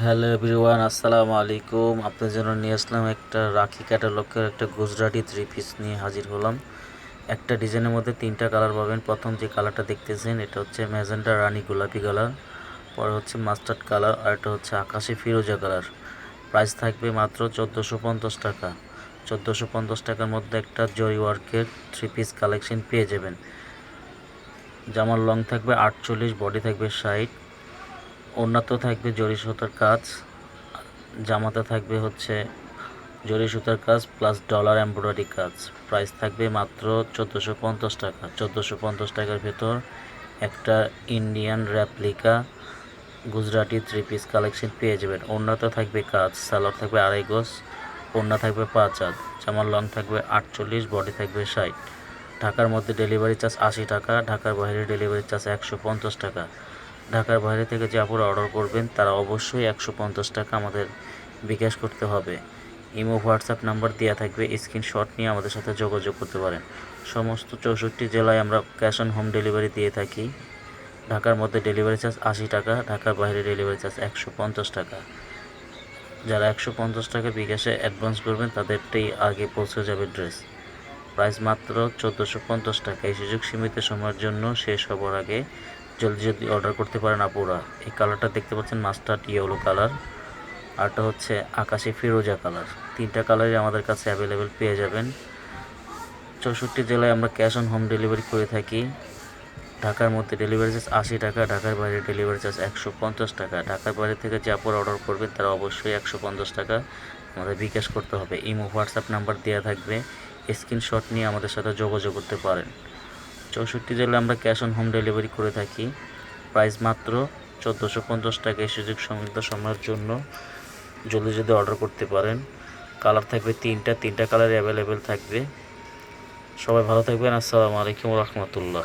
Hello everyone, আসসালামু আলাইকুম। আপনাদের জন্য নিয়ে আসলাম একটা রাখি ক্যাটালগের একটা গুজরাটি থ্রি পিস নিয়ে হাজির হলাম। একটা ডিজাইনের মধ্যে তিনটা কালার পাবেন। প্রথম যে কালারটা দেখতেছেন এটা হচ্ছে ম্যাজেন্টা রানী গোলাপি কালার, পরে হচ্ছে মাস্টার্ড কালার, আর এটা হচ্ছে আকাশি ফিরোজা কালার। প্রাইস থাকবে মাত্র 1450 টাকা। 1450 টাকার মধ্যে একটা জরি ওয়ার্কের থ্রি পিস কালেকশন পেয়ে যাবেন। জামার লং থাকবে 48, বডি থাকবে 60, ওড়নাতেও থাকবে জরি সুতার কাজ, জামাতে থাকবে হচ্ছে জরি সুতার কাজ প্লাস ডলার এমব্রয়ডারি কাজ। প্রাইস থাকবে মাত্র 1450 টাকা। 1450 টাকার ভেতর একটা Indian replica Gujarati three piece collection পেয়ে যাবেন। ওড়নাতে থাকবে কাজ, সালোয়ার থাকবে 2.5 গজ, ওড়না থাকবে 5 হাত, জামার লং থাকবে 48, বডি থাকবে 60। ঢাকার মধ্যে ডেলিভারি চার্জ 80 টাকা, ঢাকার বাইরে ডেলিভারি চার্জ 150 টাকা। ঢাকার বাইরে থেকে যে আপুরা অর্ডার করবেন তারা অবশ্যই 150 টাকা আমাদের বিকাশ করতে হবে। ইমো হোয়াটসঅ্যাপ নাম্বার দেওয়া থাকবে, স্ক্রিনশট নিয়ে আমাদের সাথে যোগাযোগ করতে পারেন। সমস্ত 64 জেলায় আমরা ক্যাশ অন হোম ডেলিভারি দিয়ে থাকি। ঢাকার মধ্যে ডেলিভারি চার্জ 80 টাকা, ঢাকার বাইরে ডেলিভারি চার্জ 150 টাকা। যারা 150 টাকা বিকাশে অ্যাডভান্স করবেন তাদেরটাই আগে পৌঁছে যাবে ড্রেস। প্রাইস মাত্র 1450 টাকা। এই সুযোগ সীমিত সময়ের জন্য, শেষ হবার আগে জলদি জলদি অর্ডার করতে পারেন আপুরা। এই কালারটা দেখতে পাচ্ছেন মাস্টার্ড ইয়েলো কালার, আরটা হচ্ছে আকাশি ফিরোজা কালার। তিনটা কালারই আমাদের কাছে অ্যাভেলেবেল পেয়ে যাবেন। 64 জেলায় আমরা ক্যাশ অন হোম ডেলিভারি করে থাকি। ঢাকার মধ্যে ডেলিভারি চার্জ 80 টাকা, ঢাকার বাইরে ডেলিভারি চার্জ 150 টাকা। ঢাকার বাইরে থেকে যে আপুরা অর্ডার করবেন তারা অবশ্যই 150 টাকা আমাদের বিকাশ করতে হবে। ইমো হোয়াটসঅ্যাপ নাম্বার দেওয়া থাকবে, স্ক্রিনশট নিয়ে আমাদের সাথে যোগাযোগ করতে পারেন। 64 জেলায় আমরা ক্যাশ অন হোম ডেলিভারি করে থাকি। প্রাইস মাত্র 1450 টাকা। এই সুযোগ সীমিত সময়ের জন্য জলদি জলদি অর্ডার করতে পারেন। কালার থাকবে তিনটা কালারই অ্যাভেলেবেল থাকবে। সবাই ভালো থাকবেন। আসসালামু আলাইকুম রহমতুল্লাহ।